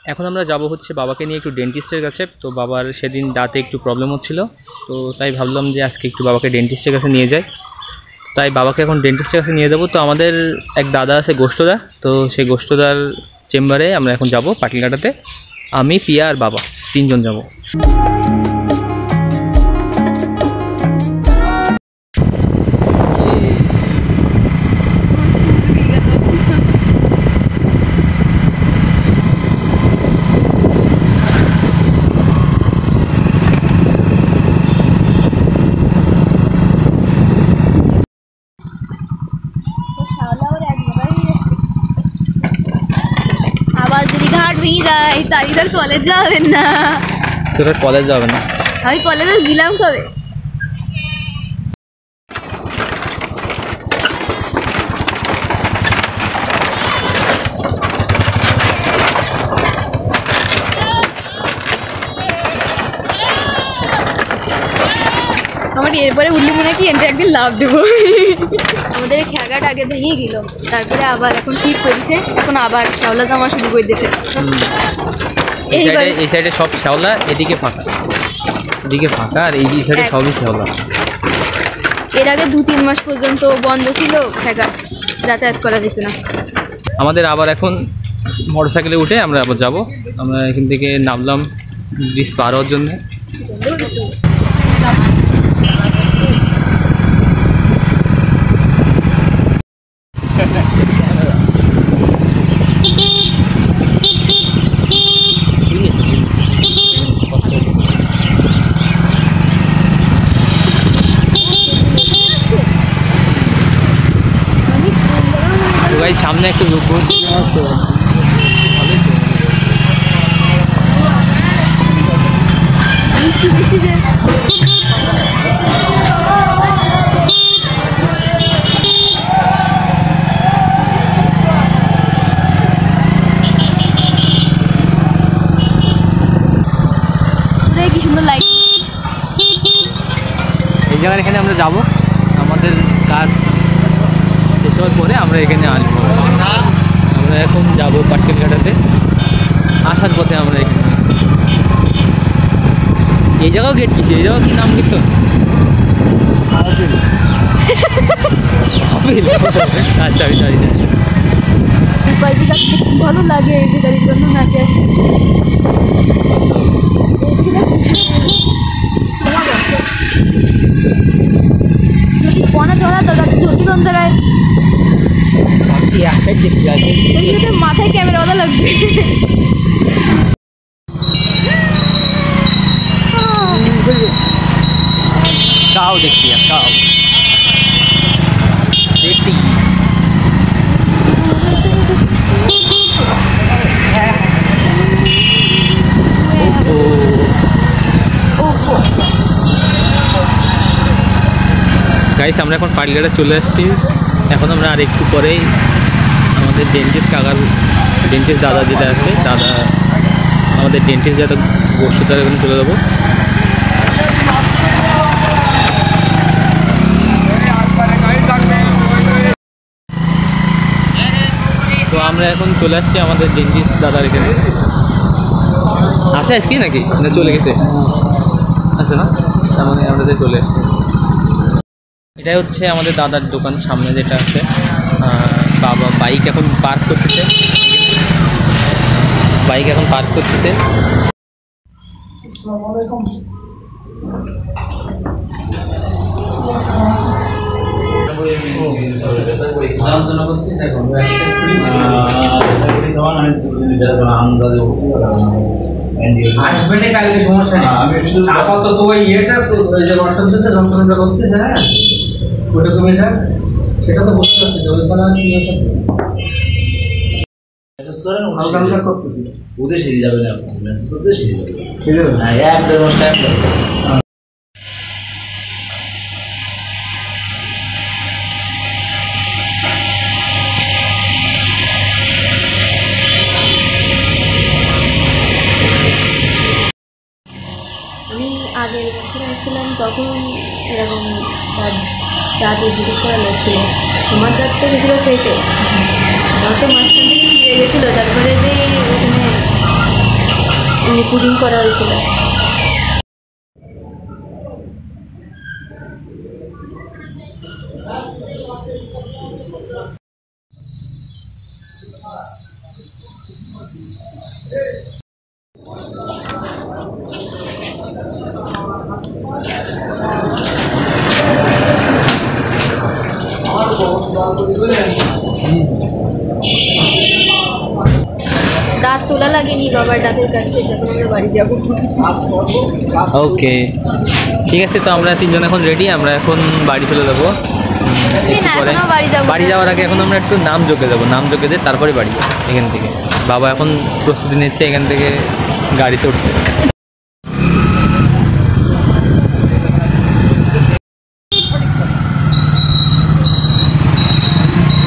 এখন আমরা যাব হচ্ছে বাবাকে নিয়ে একটু ডেন্টিস্টের কাছে। তো বাবার সেদিন দাঁতে একটু প্রবলেম হচ্ছিল, তো তাই ভাবলাম যে আজকে একটু বাবাকে ডেন্টিস্টের কাছে নিয়ে যাই। তাই বাবাকে এখন ডেন্টিস্টের কাছে নিয়ে যাবো। তো আমাদের এক দাদা আছে গোষ্ঠদা, তো সেই গোষ্ঠদার চেম্বারে আমরা এখন যাব পাটলিঘাটাতে। আমি, পিয়া আর বাবা 3 জন যাব। इधर कॉलेज जावे ना, তোরা কলেজ যাবে না? আমি কলেজে গেলাম কবে? আমার এরপরে উঠলে মনে হয় কি এনটা একদিন লাভ দেবো। আমাদের খেয়াঘাট আগে ভেঙে গেল, তারপরে আবার এখন ঠিক করেছে, এখন আবার শ্যাওলা জামা শুরু করে দিয়েছে। এই সাইডে সব শ্যাওলা, এদিকে ফাঁকা, এদিকে ফাঁকা, আর এই সাইডে সবই শ্যাওলা। এর আগে 2-3 মাস পর্যন্ত বন্ধ ছিল খেয়াঘাট, যাতায়াত করা যেত না। আমাদের আবার এখন মোটরসাইকেলে উঠে আমরা আবার যাব। আমরা এখান থেকে নামলাম ব্রিজ পার হওয়ার জন্য। সামনে একটু লোক কি সুন্দর লাইট। এই জায়গায় এখানে আমরা যাব, আমাদের কাজ শেষ হওয়ার পরে আমরা এখানে আসবো। আমরা এখন যাব পাটকেলঘাটাতে, আসার পথে আমরা এখানে। এই জায়গাও গেট কিসে? এই জায়গা কি নাম কিন্তু আচ্ছা, আমি জানি না। ভালো লাগে ভিতরের জন্য নাকি আসে। যদি কোনা ধরা দরকার ধরতে কোন জায়গায় মাথায় ক্যামেরাওয়ালা লাগবে। কাউ দেখছি, কাউ দেখছি। গাইস, আমরা এখন পাটলিঘাটা চলে আসছি। এখন আমরা আর একটু পরেই আমাদের ডেন্টিস্ট দাদা যেটা আছে, দাদা আমাদের ডেন্টিস্ট দাদা গোষ্ঠদার এখানে চলে যাবো। তো আমরা এখন চলে আসছি আমাদের ডেন্টিস্ট দাদার এখানে। আসে আজকে নাকি না চলে গেছে? আছে না, তার মানে আমাদের চলে আসছে। এটাই হচ্ছে আমাদের দাদার দোকান, সামনে যেটা আছে। বাবা বাইক এখন পার্ক করতেছে, আসবে কালকে, সমস্যা নেই। আপাতত ওই ইয়েটা যে বর্ষা যন্ত্রণাটা করতেছে, হ্যাঁ ওটা কমে যাক, সেটা তো বুঝতে পারতেছে। ওই সময় মেসেজ করেন, হালকা করতেছি, ওদের সেরে যাবে না, মেসেজ করতে সেরে যাবে। হ্যাঁ, 1-1.5 মাস টাইম লাগবে। আগের বছর আসছিলাম তখন এরকম দাঁতের জিজ্ঞেস করা লাগছিল, তোমার দাঁত তো গেছিলো পেটে, আমার তো মাঝখান থেকে ফিরে গেছিলো। তারপরে যে ওখানে মানে পুডিং করা হয়েছিল। দাঁত তোলা লাগেনি, বাবার দাঁতের কাজ শেষ, এখন আমরা বাড়ি যাবো। ওকে ঠিক আছে, তো আমরা তিনজন এখন রেডি, আমরা এখন বাড়ি চলে যাবো। একটু পরে বাড়ি যাওয়ার আগে এখন আমরা একটু নাম যোগে যাবো, নাম যোগে দিয়ে তারপরে বাড়ি যাবো এখান থেকে। বাবা এখন প্রস্তুতি নিচ্ছে এখান থেকে গাড়িতে উঠতে।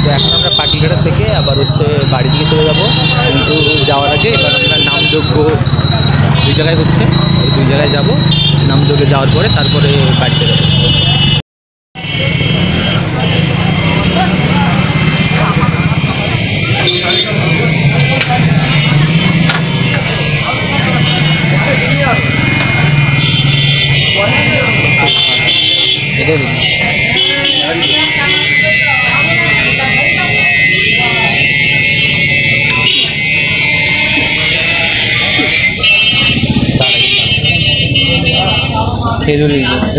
তো এখন আমরা পাটিঘাটা থেকে আবার হচ্ছে বাড়ি দিকে চলে যাবো, কিন্তু যাওয়ার আগে এবার আমরা নামযোগ্য 2 জায়গায় হচ্ছে, ওই 2 জায়গায় যাবো। নামযোগ্যে যাওয়ার পরে তারপরে বাড়িতে যাবো।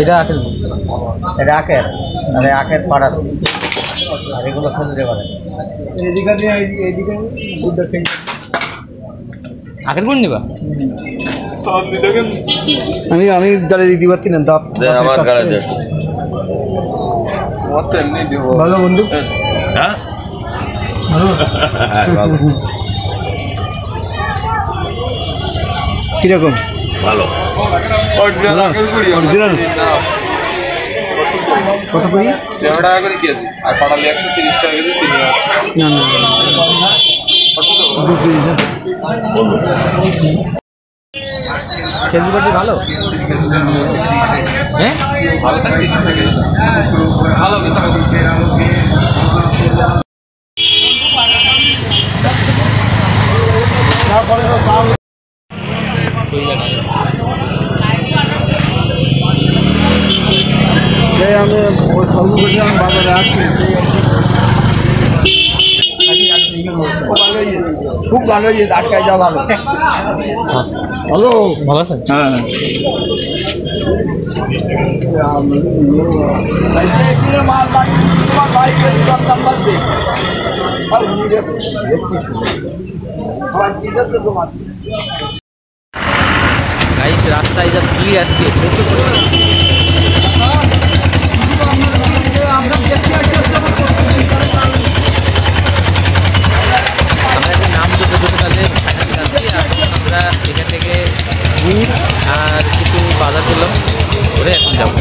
এটা আখের, এটা আখের, আরে আখের পাড়া, আর এগুলো খেলতে পারে। আখের গুণ নিবা? আমি গাড়ি দিতে পারছি না, দাঁত আমার গাড়ি দে। ভালো বন্ধু, হ্যাঁ কিরকম? ভালো। কত করি? 100 টাকা করে কেজি, আর পাটালি 130 টাকা কেজি চিনি আছে। না না কেজি বাটি ভালো, হ্যাঁ হালকা চিনি থাকে ভালো। আমি বাজারে আসছি, খুব ভালো হয়েছে, আটকায় যাওয়া ভালো। ভালো ভালো আছেন? হ্যাঁ রাস্তায় যা ভিড় আজকে আমরা নাম দুটো কাজে আমরা এখান থেকে আর কিছু বাজার করলাম করে এখন যাবো।